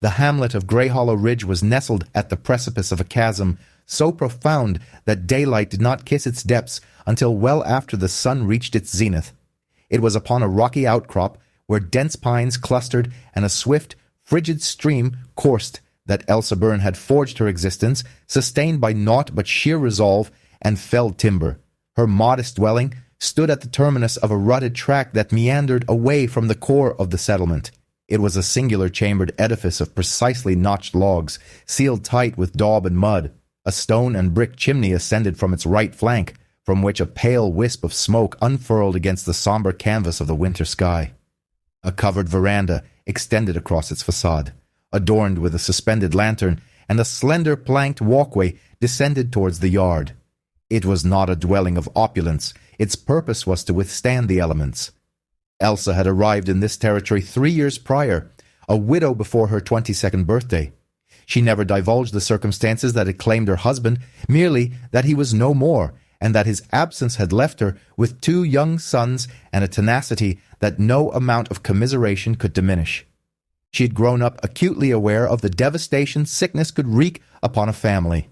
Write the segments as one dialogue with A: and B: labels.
A: The hamlet of Grey Hollow Ridge was nestled at the precipice of a chasm so profound that daylight did not kiss its depths until well after the sun reached its zenith. It was upon a rocky outcrop where dense pines clustered and a swift, frigid stream coursed that Elsa Byrne had forged her existence, sustained by naught but sheer resolve and felled timber. Her modest dwelling stood at the terminus of a rutted track that meandered away from the core of the settlement. It was a singular chambered edifice of precisely notched logs, sealed tight with daub and mud. A stone and brick chimney ascended from its right flank, from which a pale wisp of smoke unfurled against the somber canvas of the winter sky. A covered veranda extended across its facade, adorned with a suspended lantern, and a slender planked walkway descended towards the yard. It was not a dwelling of opulence. Its purpose was to withstand the elements. Elsa had arrived in this territory 3 years prior, a widow before her 22nd birthday. She never divulged the circumstances that had claimed her husband, merely that he was no more, and that his absence had left her with 2 young sons and a tenacity that no amount of commiseration could diminish. She had grown up acutely aware of the devastation sickness could wreak upon a family.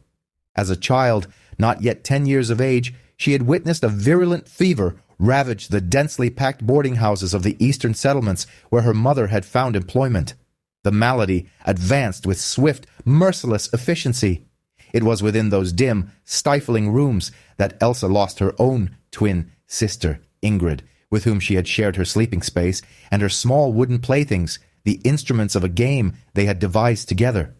A: As a child, not yet 10 years of age, she had witnessed a virulent fever ravage the densely packed boarding houses of the eastern settlements where her mother had found employment. The malady advanced with swift, merciless efficiency. It was within those dim, stifling rooms that Elsa lost her own twin sister, Ingrid, with whom she had shared her sleeping space, and her small wooden playthings, the instruments of a game they had devised together.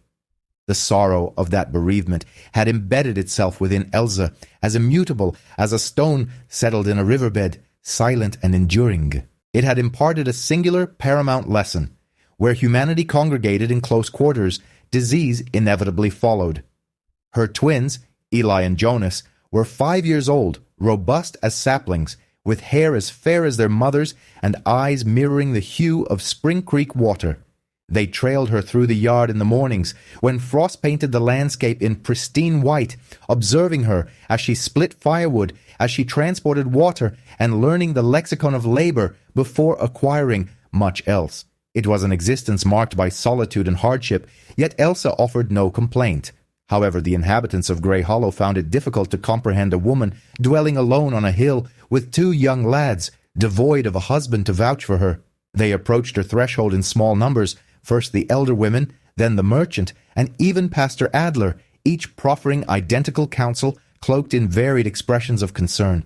A: The sorrow of that bereavement had embedded itself within Elsa, as immutable as a stone settled in a riverbed, silent and enduring. It had imparted a singular paramount lesson. Where humanity congregated in close quarters, disease inevitably followed. Her twins, Eli and Jonas, were 5 years old, robust as saplings, with hair as fair as their mother's and eyes mirroring the hue of Spring Creek water. They trailed her through the yard in the mornings, when frost painted the landscape in pristine white, observing her as she split firewood, as she transported water, and learning the lexicon of labor before acquiring much else. It was an existence marked by solitude and hardship, yet Elsa offered no complaint. However, the inhabitants of Grey Hollow found it difficult to comprehend a woman dwelling alone on a hill with 2 young lads, devoid of a husband to vouch for her. They approached her threshold in small numbers, first the elder women, then the merchant, and even Pastor Adler, each proffering identical counsel cloaked in varied expressions of concern.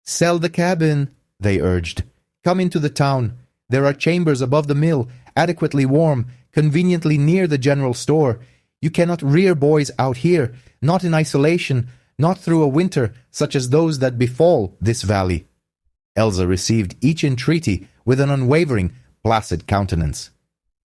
A: "Sell the cabin," they urged. "Come into the town. There are chambers above the mill, adequately warm, conveniently near the general store. You cannot rear boys out here, not in isolation, not through a winter such as those that befall this valley." Elsa received each entreaty with an unwavering, placid countenance.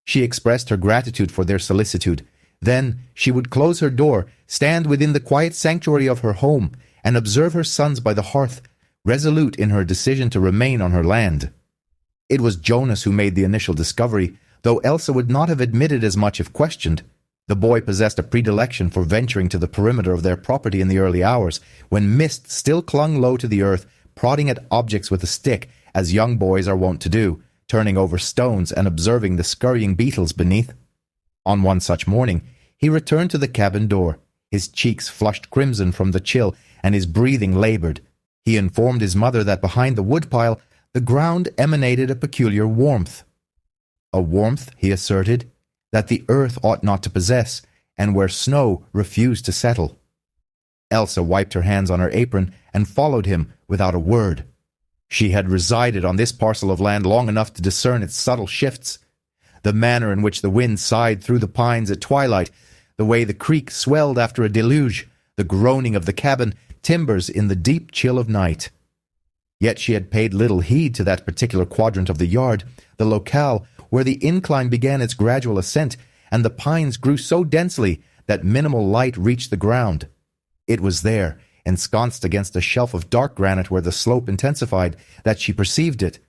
A: She expressed her gratitude for their solicitude. Then she would close her door, stand within the quiet sanctuary of her home, and observe her sons by the hearth, resolute in her decision to remain on her land. It was Jonas who made the initial discovery, though Elsa would not have admitted as much if questioned. The boy possessed a predilection for venturing to the perimeter of their property in the early hours, when mist still clung low to the earth, prodding at objects with a stick, as young boys are wont to do, turning over stones and observing the scurrying beetles beneath. On one such morning, he returned to the cabin door, his cheeks flushed crimson from the chill and his breathing labored. He informed his mother that behind the woodpile the ground emanated a peculiar warmth. A warmth, he asserted, that the earth ought not to possess, and where snow refused to settle. Elsa wiped her hands on her apron and followed him without a word. She had resided on this parcel of land long enough to discern its subtle shifts. The manner in which the wind sighed through the pines at twilight, the way the creek swelled after a deluge, the groaning of the cabin timbers in the deep chill of night. Yet she had paid little heed to that particular quadrant of the yard, the locale where the incline began its gradual ascent, and the pines grew so densely that minimal light reached the ground. It was there, ensconced against a shelf of dark granite where the slope intensified, that she perceived it.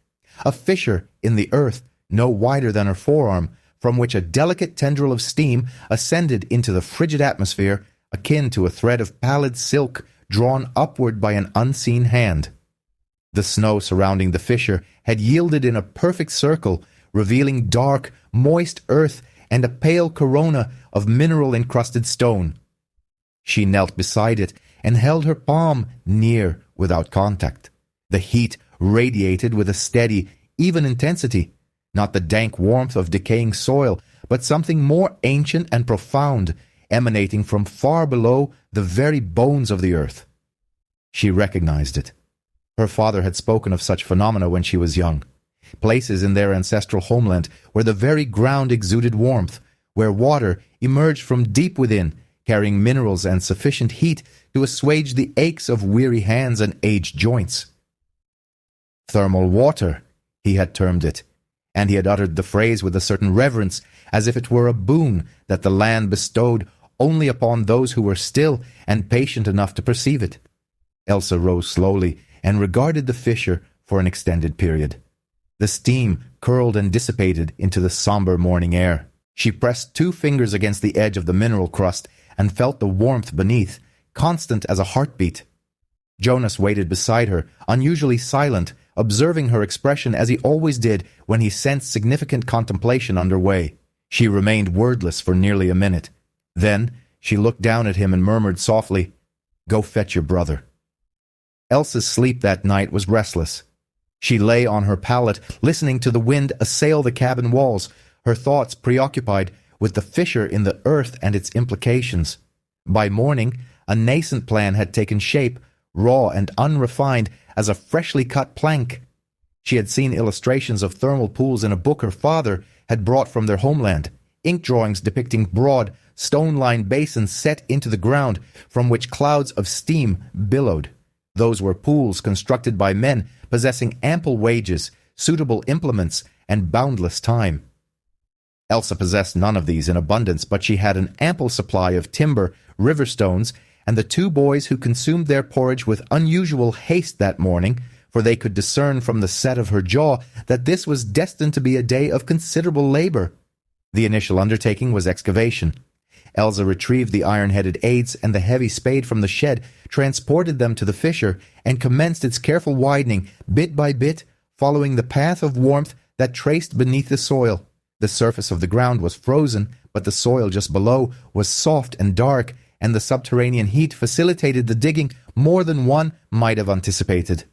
A: A fissure in the earth, no wider than her forearm, from which a delicate tendril of steam ascended into the frigid atmosphere, akin to a thread of pallid silk drawn upward by an unseen hand. The snow surrounding the fissure had yielded in a perfect circle, revealing dark, moist earth and a pale corona of mineral-encrusted stone. She knelt beside it and held her palm near without contact. The heat radiated with a steady, even intensity, not the dank warmth of decaying soil, but something more ancient and profound, emanating from far below the very bones of the earth. She recognized it. Her father had spoken of such phenomena when she was young. Places in their ancestral homeland where the very ground exuded warmth, where water emerged from deep within, carrying minerals and sufficient heat to assuage the aches of weary hands and aged joints. Thermal water, he had termed it, and he had uttered the phrase with a certain reverence, as if it were a boon that the land bestowed only upon those who were still and patient enough to perceive it. Elsa rose slowly and regarded the fissure for an extended period. The steam curled and dissipated into the somber morning air. She pressed 2 fingers against the edge of the mineral crust and felt the warmth beneath, constant as a heartbeat. Jonas waited beside her, unusually silent, observing her expression as he always did when he sensed significant contemplation underway. She remained wordless for nearly a minute. Then she looked down at him and murmured softly, "Go fetch your brother." Elsa's sleep that night was restless. She lay on her pallet, listening to the wind assail the cabin walls, her thoughts preoccupied with the fissure in the earth and its implications. By morning, a nascent plan had taken shape, raw and unrefined as a freshly cut plank. She had seen illustrations of thermal pools in a book her father had brought from their homeland, ink drawings depicting broad, stone-lined basins set into the ground from which clouds of steam billowed. Those were pools constructed by men possessing ample wages, suitable implements, and boundless time. Elsa possessed none of these in abundance, but she had an ample supply of timber, river stones, and the 2 boys who consumed their porridge with unusual haste that morning, for they could discern from the set of her jaw that this was destined to be a day of considerable labor. The initial undertaking was excavation. Elsa retrieved the iron-headed adze and the heavy spade from the shed, transported them to the fissure, and commenced its careful widening, bit by bit, following the path of warmth that traced beneath the soil. The surface of the ground was frozen, but the soil just below was soft and dark, and the subterranean heat facilitated the digging more than one might have anticipated.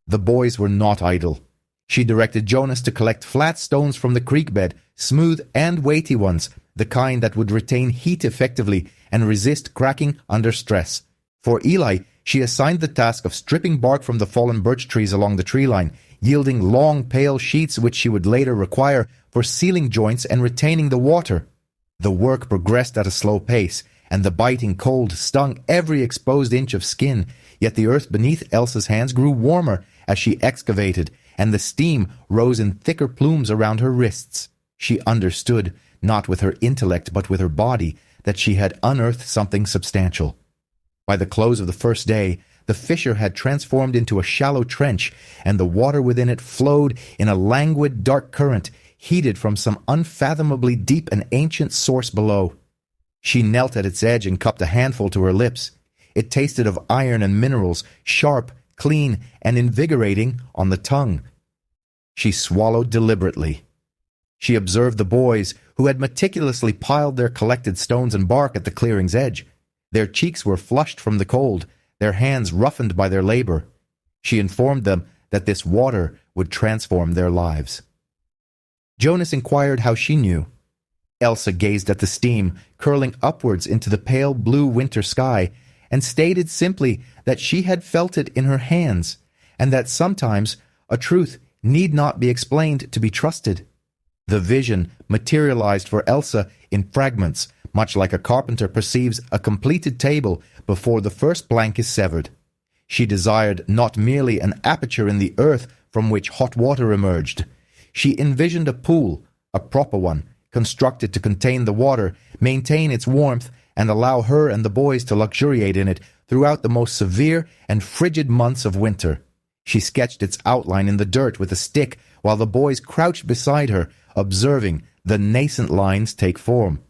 A: The boys were not idle. She directed Jonas to collect flat stones from the creek bed, smooth and weighty ones, the kind that would retain heat effectively and resist cracking under stress. For Eli, she assigned the task of stripping bark from the fallen birch trees along the tree line, yielding long, pale sheets which she would later require for sealing joints and retaining the water. The work progressed at a slow pace, and the biting cold stung every exposed inch of skin, yet the earth beneath Elsa's hands grew warmer as she excavated, and the steam rose in thicker plumes around her wrists. She understood, not with her intellect but with her body, that she had unearthed something substantial. By the close of the first day, the fissure had transformed into a shallow trench, and the water within it flowed in a languid, dark current, heated from some unfathomably deep and ancient source below. She knelt at its edge and cupped a handful to her lips. It tasted of iron and minerals, sharp, clean, and invigorating on the tongue. She swallowed deliberately. She observed the boys, who had meticulously piled their collected stones and bark at the clearing's edge. Their cheeks were flushed from the cold, their hands roughened by their labor. She informed them that this water would transform their lives. Jonas inquired how she knew. Elsa gazed at the steam curling upwards into the pale blue winter sky and stated simply that she had felt it in her hands, and that sometimes a truth need not be explained to be trusted. The vision materialized for Elsa in fragments, much like a carpenter perceives a completed table before the first plank is severed. She desired not merely an aperture in the earth from which hot water emerged. She envisioned a pool, a proper one, constructed to contain the water, maintain its warmth, and allow her and the boys to luxuriate in it throughout the most severe and frigid months of winter. She sketched its outline in the dirt with a stick while the boys crouched beside her, observing the nascent lines take form.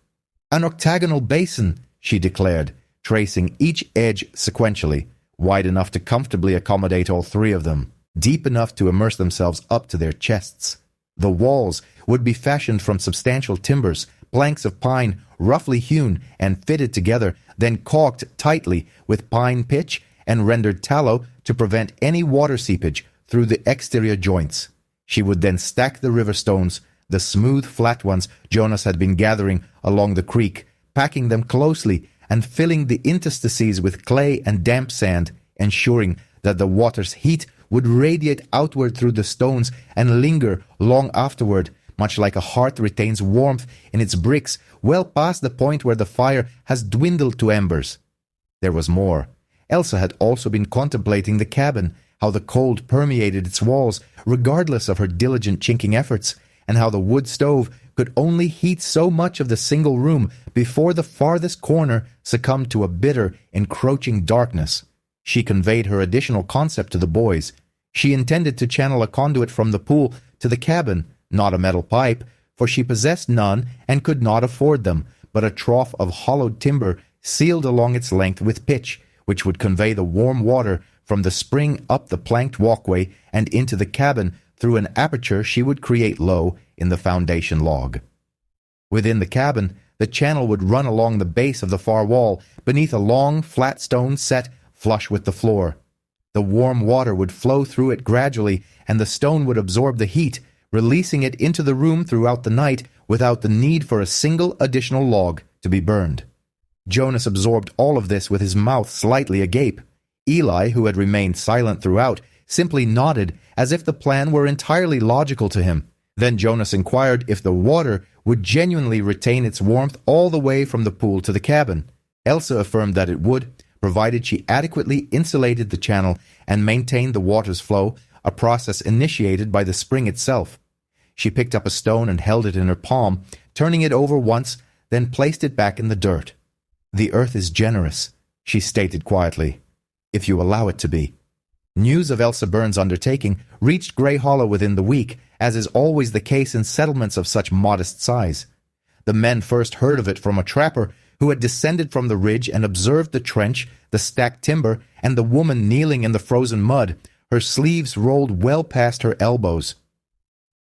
A: "An octagonal basin," she declared, tracing each edge sequentially, wide enough to comfortably accommodate all 3 of them, deep enough to immerse themselves up to their chests. The walls would be fashioned from substantial timbers, planks of pine roughly hewn and fitted together, then caulked tightly with pine pitch and rendered tallow to prevent any water seepage through the exterior joints. She would then stack the river stones, the smooth flat ones Jonas had been gathering along the creek, packing them closely and filling the interstices with clay and damp sand, ensuring that the water's heat would radiate outward through the stones and linger long afterward, much like a hearth retains warmth in its bricks well past the point where the fire has dwindled to embers. There was more. Elsa had also been contemplating the cabin, how the cold permeated its walls, regardless of her diligent chinking efforts, and how the wood stove could only heat so much of the single room before the farthest corner succumbed to a bitter, encroaching darkness. She conveyed her additional concept to the boys. She intended to channel a conduit from the pool to the cabin, not a metal pipe, for she possessed none and could not afford them, but a trough of hollowed timber sealed along its length with pitch, which would convey the warm water from the spring up the planked walkway and into the cabin through an aperture she would create low in the foundation log. Within the cabin, the channel would run along the base of the far wall, beneath a long, flat stone set flush with the floor. The warm water would flow through it gradually, and the stone would absorb the heat, releasing it into the room throughout the night without the need for a single additional log to be burned. Jonas absorbed all of this with his mouth slightly agape. Eli, who had remained silent throughout, simply nodded as if the plan were entirely logical to him. Then Jonas inquired if the water would genuinely retain its warmth all the way from the pool to the cabin. Elsa affirmed that it would, provided she adequately insulated the channel and maintained the water's flow, a process initiated by the spring itself. She picked up a stone and held it in her palm, turning it over once, then placed it back in the dirt. "The earth is generous," she stated quietly, "if you allow it to be." News of Elsa Burns' undertaking reached Grey Hollow within the week, as is always the case in settlements of such modest size. The men first heard of it from a trapper who had descended from the ridge and observed the trench, the stacked timber, and the woman kneeling in the frozen mud, her sleeves rolled well past her elbows.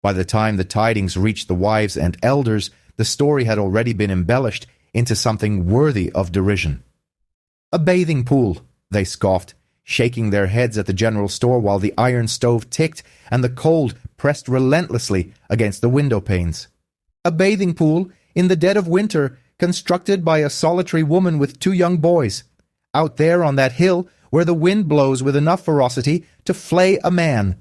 A: By the time the tidings reached the wives and elders, the story had already been embellished into something worthy of derision. "A bathing pool," they scoffed, shaking their heads at the general store while the iron stove ticked and the cold pressed relentlessly against the window panes. "A bathing pool in the dead of winter, constructed by a solitary woman with 2 young boys, out there on that hill where the wind blows with enough ferocity to flay a man."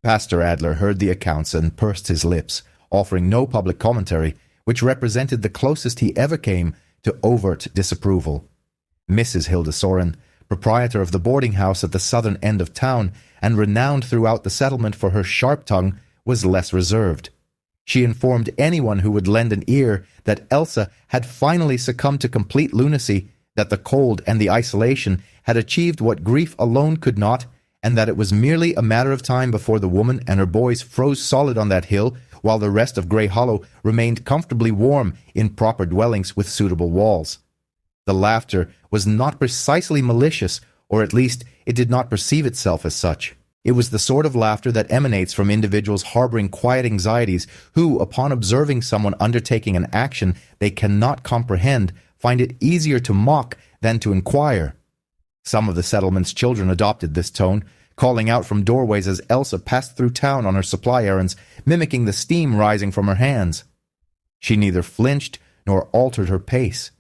A: Pastor Adler heard the accounts and pursed his lips, offering no public commentary, which represented the closest he ever came to overt disapproval. Mrs. Hilda Soren, proprietor of the boarding house at the southern end of town and renowned throughout the settlement for her sharp tongue, was less reserved. She informed anyone who would lend an ear that Elsa had finally succumbed to complete lunacy, that the cold and the isolation had achieved what grief alone could not, and that it was merely a matter of time before the woman and her boys froze solid on that hill while the rest of Grey Hollow remained comfortably warm in proper dwellings with suitable walls. The laughter was not precisely malicious, or at least it did not perceive itself as such. It was the sort of laughter that emanates from individuals harboring quiet anxieties who, upon observing someone undertaking an action they cannot comprehend, find it easier to mock than to inquire. Some of the settlement's children adopted this tone, calling out from doorways as Elsa passed through town on her supply errands, mimicking the steam rising from her hands. She neither flinched nor altered her pace.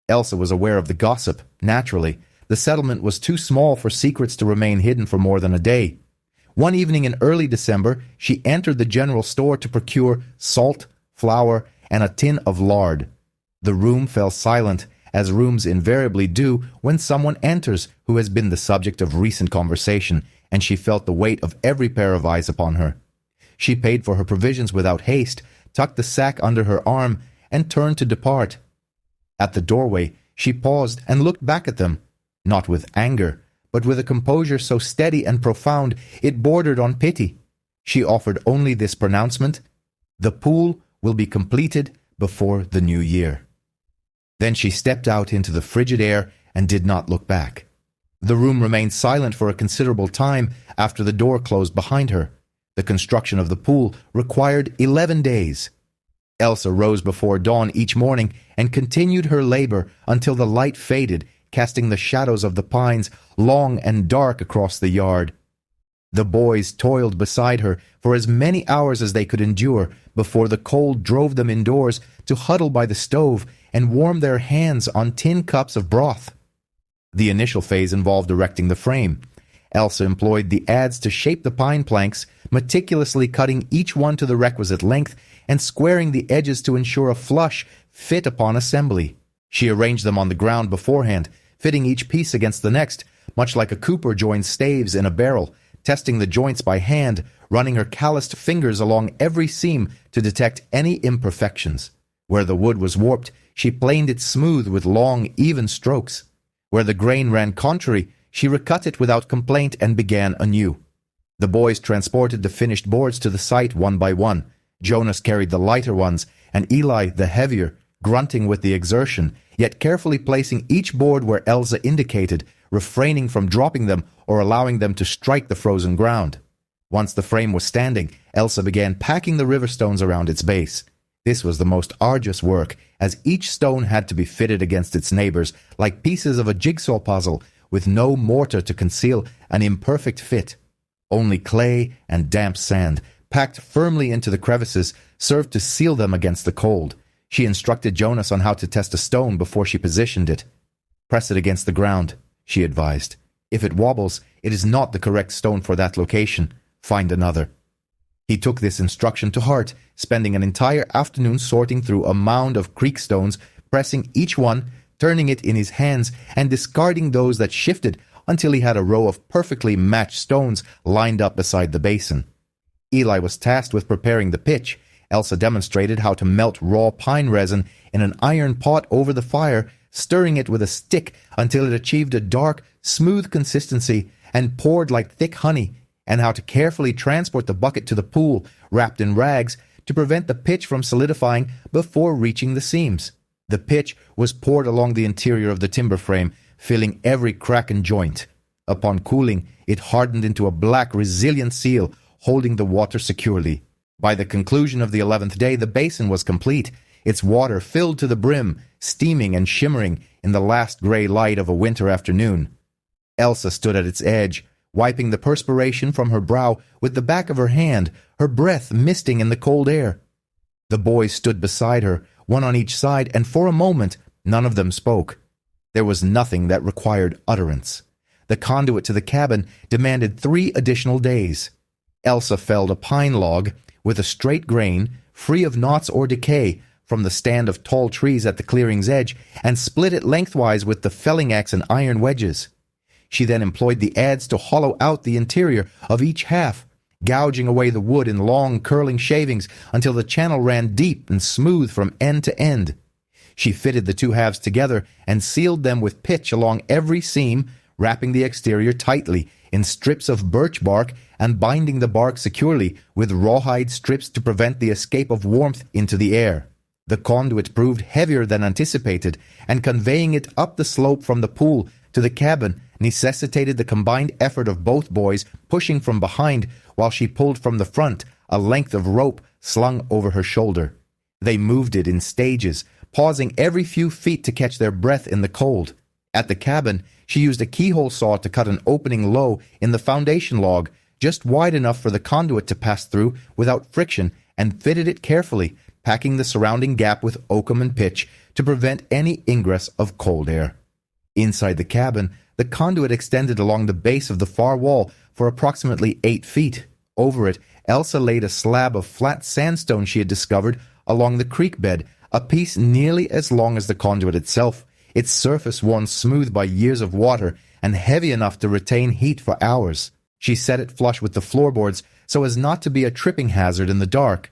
A: Elsa was aware of the gossip, naturally. The settlement was too small for secrets to remain hidden for more than a day. One evening in early December, she entered the general store to procure salt, flour, and a tin of lard. The room fell silent, as rooms invariably do when someone enters who has been the subject of recent conversation, and she felt the weight of every pair of eyes upon her. She paid for her provisions without haste, tucked the sack under her arm, and turned to depart. At the doorway, she paused and looked back at them, not with anger, but with a composure so steady and profound it bordered on pity. She offered only this pronouncement: "The pool will be completed before the new year." Then she stepped out into the frigid air and did not look back. The room remained silent for a considerable time after the door closed behind her. The construction of the pool required 11 days. Elsa rose before dawn each morning and continued her labor until the light faded, casting the shadows of the pines long and dark across the yard. The boys toiled beside her for as many hours as they could endure before the cold drove them indoors to huddle by the stove and warm their hands on tin cups of broth. The initial phase involved erecting the frame. Elsa employed the adze to shape the pine planks, meticulously cutting each one to the requisite length and squaring the edges to ensure a flush fit upon assembly. She arranged them on the ground beforehand, fitting each piece against the next, much like a cooper joins staves in a barrel, testing the joints by hand, running her calloused fingers along every seam to detect any imperfections. Where the wood was warped, she planed it smooth with long, even strokes. Where the grain ran contrary, she recut it without complaint and began anew. The boys transported the finished boards to the site one by one. Jonas carried the lighter ones, and Eli the heavier, grunting with the exertion, yet carefully placing each board where Elsa indicated, refraining from dropping them or allowing them to strike the frozen ground. Once the frame was standing, Elsa began packing the river stones around its base. This was the most arduous work, as each stone had to be fitted against its neighbors like pieces of a jigsaw puzzle, with no mortar to conceal an imperfect fit. Only clay and damp sand, packed firmly into the crevices, served to seal them against the cold. She instructed Jonas on how to test a stone before she positioned it. "Press it against the ground," she advised. "If it wobbles, it is not the correct stone for that location. Find another." He took this instruction to heart, spending an entire afternoon sorting through a mound of creek stones, pressing each one, turning it in his hands, and discarding those that shifted until he had a row of perfectly matched stones lined up beside the basin. Eli was tasked with preparing the pitch. Elsa demonstrated how to melt raw pine resin in an iron pot over the fire, stirring it with a stick until it achieved a dark, smooth consistency and poured like thick honey, and how to carefully transport the bucket to the pool, wrapped in rags, to prevent the pitch from solidifying before reaching the seams. The pitch was poured along the interior of the timber frame, filling every crack and joint. Upon cooling, it hardened into a black, resilient seal, holding the water securely. By the conclusion of the 11th day, the basin was complete, its water filled to the brim, steaming and shimmering in the last gray light of a winter afternoon. Elsa stood at its edge, wiping the perspiration from her brow with the back of her hand, her breath misting in the cold air. The boys stood beside her, one on each side, and for a moment none of them spoke. There was nothing that required utterance. The conduit to the cabin demanded 3 additional days. Elsa felled a pine log with a straight grain, free of knots or decay, from the stand of tall trees at the clearing's edge, and split it lengthwise with the felling axe and iron wedges. She then employed the adze to hollow out the interior of each half, gouging away the wood in long, curling shavings until the channel ran deep and smooth from end to end. She fitted the 2 halves together and sealed them with pitch along every seam, wrapping the exterior tightly in strips of birch bark and binding the bark securely with rawhide strips to prevent the escape of warmth into the air. The conduit proved heavier than anticipated, and conveying it up the slope from the pool to the cabin necessitated the combined effort of both boys pushing from behind while she pulled from the front, a length of rope slung over her shoulder. They moved it in stages, pausing every few feet to catch their breath in the cold. At the cabin, she used a keyhole saw to cut an opening low in the foundation log, just wide enough for the conduit to pass through without friction, and fitted it carefully, packing the surrounding gap with oakum and pitch to prevent any ingress of cold air. Inside the cabin, the conduit extended along the base of the far wall for approximately 8 feet. Over it, Elsa laid a slab of flat sandstone she had discovered along the creek bed, a piece nearly as long as the conduit itself, its surface worn smooth by years of water and heavy enough to retain heat for hours. She set it flush with the floorboards so as not to be a tripping hazard in the dark.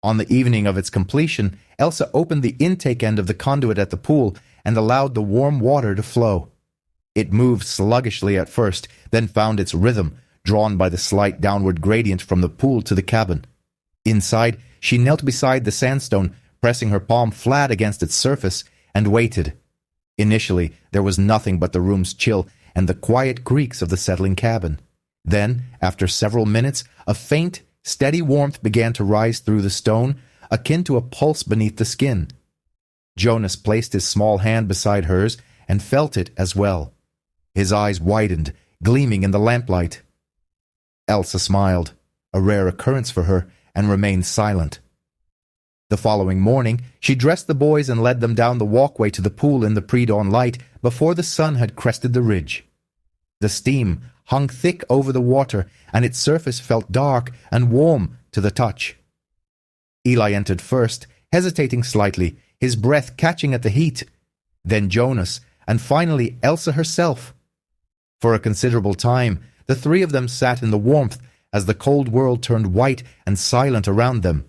A: On the evening of its completion, Elsa opened the intake end of the conduit at the pool and allowed the warm water to flow. It moved sluggishly at first, then found its rhythm, drawn by the slight downward gradient from the pool to the cabin. Inside, she knelt beside the sandstone, pressing her palm flat against its surface, and waited. Initially, there was nothing but the room's chill and the quiet creaks of the settling cabin. Then, after several minutes, a faint, steady warmth began to rise through the stone, akin to a pulse beneath the skin. Jonas placed his small hand beside hers and felt it as well. His eyes widened, gleaming in the lamplight. Elsa smiled, a rare occurrence for her, and remained silent. The following morning, she dressed the boys and led them down the walkway to the pool in the pre-dawn light before the sun had crested the ridge. The steam hung thick over the water, and its surface felt dark and warm to the touch. Eli entered first, hesitating slightly, his breath catching at the heat. Then Jonas, and finally Elsa herself. For a considerable time, the three of them sat in the warmth as the cold world turned white and silent around them.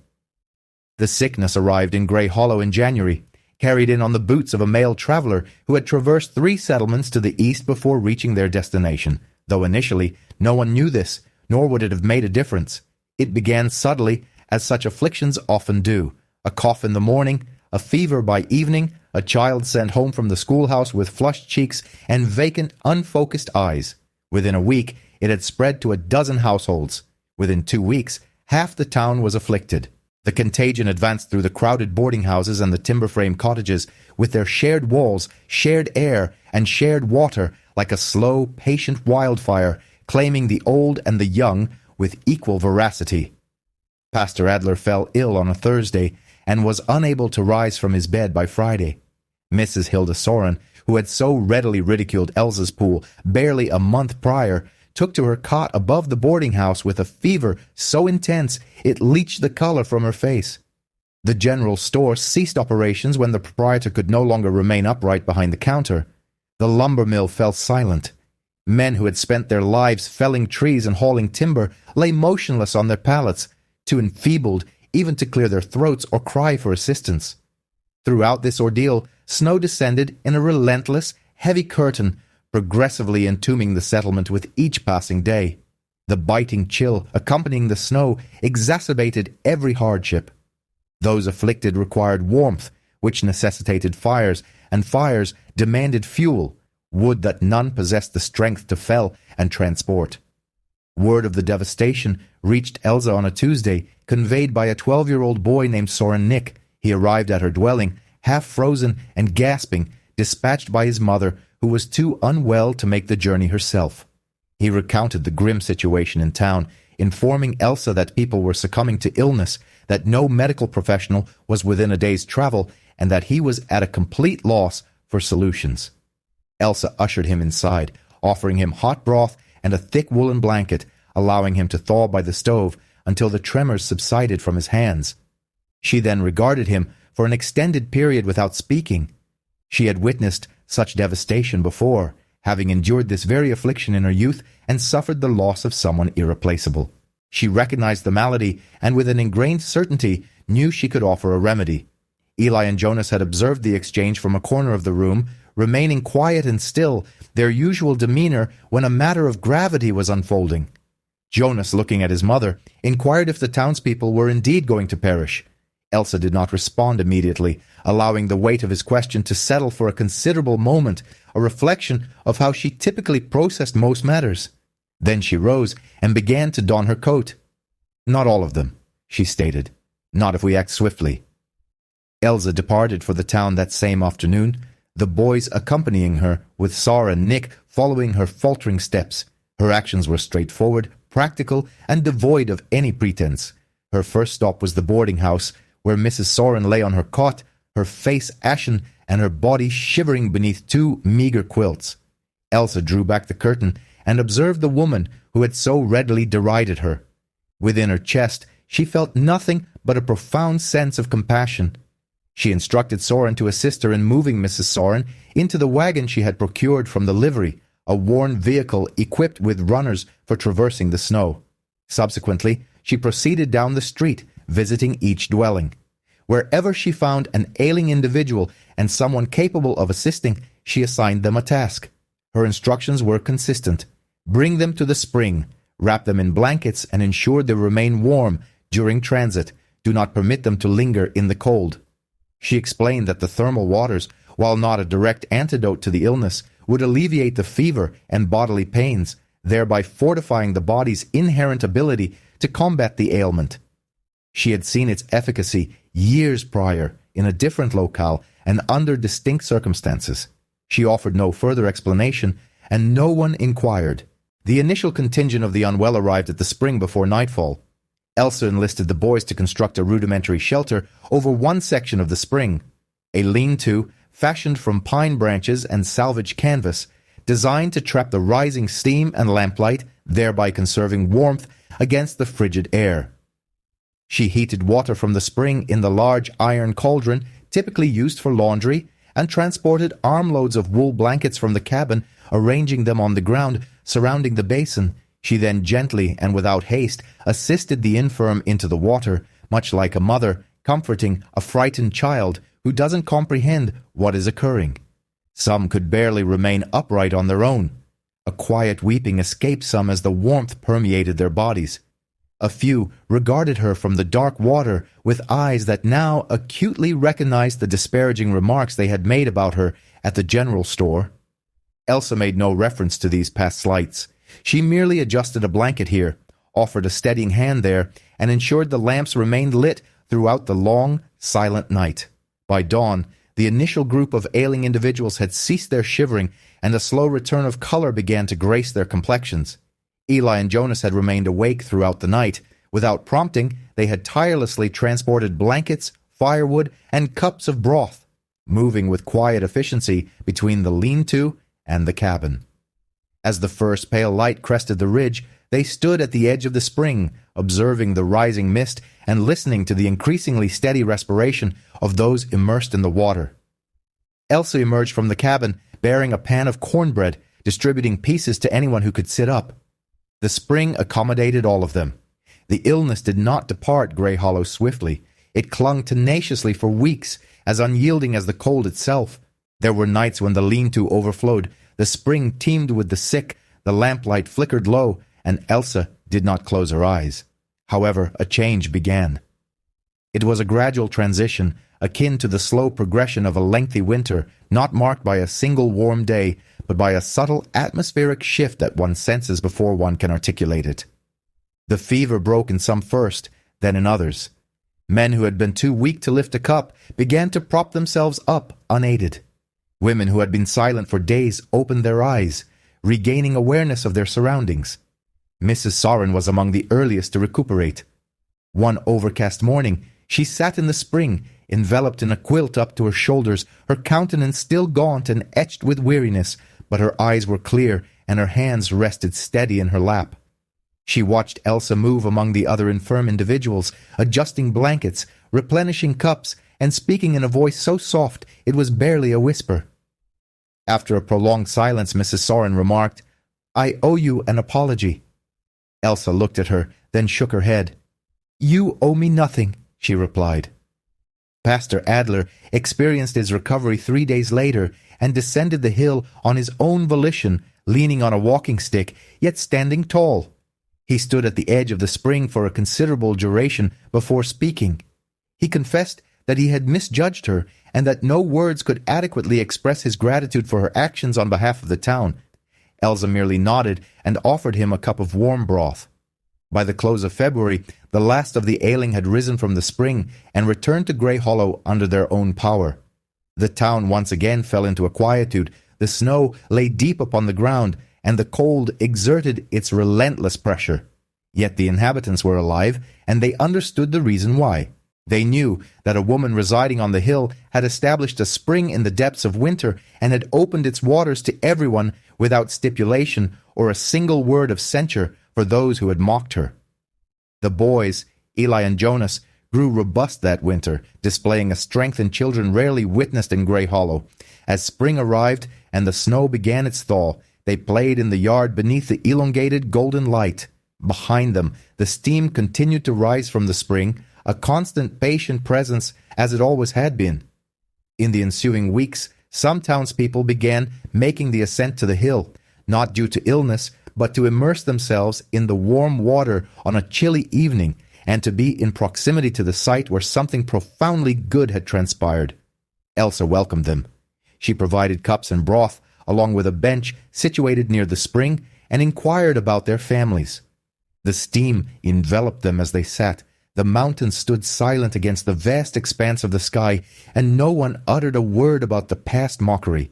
A: The sickness arrived in Grey Hollow in January, carried in on the boots of a male traveler who had traversed 3 settlements to the east before reaching their destination, though initially no one knew this, nor would it have made a difference. It began subtly, as such afflictions often do: a cough in the morning, a fever by evening, a child sent home from the schoolhouse with flushed cheeks and vacant, unfocused eyes. Within a week, it had spread to a dozen households. Within 2 weeks, half the town was afflicted. The contagion advanced through the crowded boarding houses and the timber-frame cottages, with their shared walls, shared air, and shared water, like a slow, patient wildfire, claiming the old and the young with equal voracity. Pastor Adler fell ill on a Thursday and was unable to rise from his bed by Friday. Mrs. Hilda Soren, who had so readily ridiculed Elsa's pool barely a month prior, took to her cot above the boarding house with a fever so intense it leached the color from her face. The general store ceased operations when the proprietor could no longer remain upright behind the counter. The lumber mill fell silent. Men who had spent their lives felling trees and hauling timber lay motionless on their pallets, too enfeebled even to clear their throats or cry for assistance. Throughout this ordeal, snow descended in a relentless, heavy curtain, progressively entombing the settlement with each passing day. The biting chill accompanying the snow exacerbated every hardship. Those afflicted required warmth, which necessitated fires, and fires demanded fuel, wood that none possessed the strength to fell and transport. Word of the devastation reached Elsa on a Tuesday, conveyed by a 12-year-old boy named Soren Nick. He arrived at her dwelling, half frozen and gasping, dispatched by his mother, who was too unwell to make the journey herself. He recounted the grim situation in town, informing Elsa that people were succumbing to illness, that no medical professional was within a day's travel, and that he was at a complete loss for solutions. Elsa ushered him inside, offering him hot broth and a thick woolen blanket, allowing him to thaw by the stove until the tremors subsided from his hands. She then regarded him for an extended period without speaking. She had witnessed such devastation before, having endured this very affliction in her youth and suffered the loss of someone irreplaceable. She recognized the malady and with an ingrained certainty knew she could offer a remedy. Eli and Jonas had observed the exchange from a corner of the room, remaining quiet and still, their usual demeanor when a matter of gravity was unfolding. Jonas, looking at his mother, inquired if the townspeople were indeed going to perish. Elsa did not respond immediately, allowing the weight of his question to settle for a considerable moment, a reflection of how she typically processed most matters. Then she rose and began to don her coat. "Not all of them," she stated. "Not if we act swiftly." Elsa departed for the town that same afternoon, the boys accompanying her, with Sara and Nick following her faltering steps. Her actions were straightforward, practical, and devoid of any pretense. Her first stop was the boarding house, where Mrs. Soren lay on her cot, her face ashen and her body shivering beneath 2 meager quilts. Elsa drew back the curtain and observed the woman who had so readily derided her. Within her chest she felt nothing but a profound sense of compassion. She instructed Soren to assist her in moving Mrs. Soren into the wagon she had procured from the livery, a worn vehicle equipped with runners for traversing the snow. Subsequently, she proceeded down the street, visiting each dwelling. Wherever she found an ailing individual and someone capable of assisting, she assigned them a task. Her instructions were consistent. Bring them to the spring, wrap them in blankets and ensure they remain warm during transit. Do not permit them to linger in the cold. She explained that the thermal waters, while not a direct antidote to the illness, would alleviate the fever and bodily pains, thereby fortifying the body's inherent ability to combat the ailment. She had seen its efficacy years prior in a different locale and under distinct circumstances. She offered no further explanation, and no one inquired. The initial contingent of the unwell arrived at the spring before nightfall. Elsa enlisted the boys to construct a rudimentary shelter over one section of the spring, a lean-to fashioned from pine branches and salvaged canvas, designed to trap the rising steam and lamplight, thereby conserving warmth against the frigid air. She heated water from the spring in the large iron cauldron typically used for laundry, and transported armloads of wool blankets from the cabin, arranging them on the ground surrounding the basin. She then gently and without haste assisted the infirm into the water, much like a mother comforting a frightened child who doesn't comprehend what is occurring. Some could barely remain upright on their own. A quiet weeping escaped some as the warmth permeated their bodies. A few regarded her from the dark water with eyes that now acutely recognized the disparaging remarks they had made about her at the general store. Elsa made no reference to these past slights. She merely adjusted a blanket here, offered a steadying hand there, and ensured the lamps remained lit throughout the long, silent night. By dawn, the initial group of ailing individuals had ceased their shivering, and a slow return of color began to grace their complexions. Eli and Jonas had remained awake throughout the night. Without prompting, they had tirelessly transported blankets, firewood, and cups of broth, moving with quiet efficiency between the lean-to and the cabin. As the first pale light crested the ridge, they stood at the edge of the spring, observing the rising mist and listening to the increasingly steady respiration of those immersed in the water. Elsa emerged from the cabin, bearing a pan of cornbread, distributing pieces to anyone who could sit up. The spring accommodated all of them. The illness did not depart Grey Hollow swiftly. It clung tenaciously for weeks, as unyielding as the cold itself. There were nights when the lean-to overflowed, the spring teemed with the sick, the lamplight flickered low, and Elsa did not close her eyes. However, a change began. It was a gradual transition, akin to the slow progression of a lengthy winter, not marked by a single warm day, but by a subtle atmospheric shift that one senses before one can articulate it. The fever broke in some first, then in others. Men who had been too weak to lift a cup began to prop themselves up unaided. Women who had been silent for days opened their eyes, regaining awareness of their surroundings. Mrs. Sorin was among the earliest to recuperate. One overcast morning, she sat in the spring, enveloped in a quilt up to her shoulders, her countenance still gaunt and etched with weariness, but her eyes were clear and her hands rested steady in her lap. She watched Elsa move among the other infirm individuals, adjusting blankets, replenishing cups, and speaking in a voice so soft it was barely a whisper. After a prolonged silence, Mrs. Sorin remarked, "I owe you an apology." Elsa looked at her, then shook her head. "You owe me nothing," she replied. Pastor Adler experienced his recovery 3 days later and descended the hill on his own volition, leaning on a walking stick, yet standing tall. He stood at the edge of the spring for a considerable duration before speaking. He confessed that he had misjudged her and that no words could adequately express his gratitude for her actions on behalf of the town. Elsa merely nodded and offered him a cup of warm broth. By the close of February, the last of the ailing had risen from the spring and returned to Grey Hollow under their own power. The town once again fell into a quietude. The snow lay deep upon the ground, and the cold exerted its relentless pressure. Yet the inhabitants were alive, and they understood the reason why. They knew that a woman residing on the hill had established a spring in the depths of winter and had opened its waters to everyone without stipulation or a single word of censure for those who had mocked her. The boys, Eli and Jonas, grew robust that winter, displaying a strength in children rarely witnessed in Grey Hollow. As spring arrived and the snow began its thaw, they played in the yard beneath the elongated golden light. Behind them, the steam continued to rise from the spring, a constant patient presence as it always had been. In the ensuing weeks, some townspeople began making the ascent to the hill, not due to illness, but to immerse themselves in the warm water on a chilly evening, and to be in proximity to the site where something profoundly good had transpired. Elsa welcomed them. She provided cups and broth, along with a bench situated near the spring, and inquired about their families. The steam enveloped them as they sat, The mountains stood silent against the vast expanse of the sky, and no one uttered a word about the past mockery.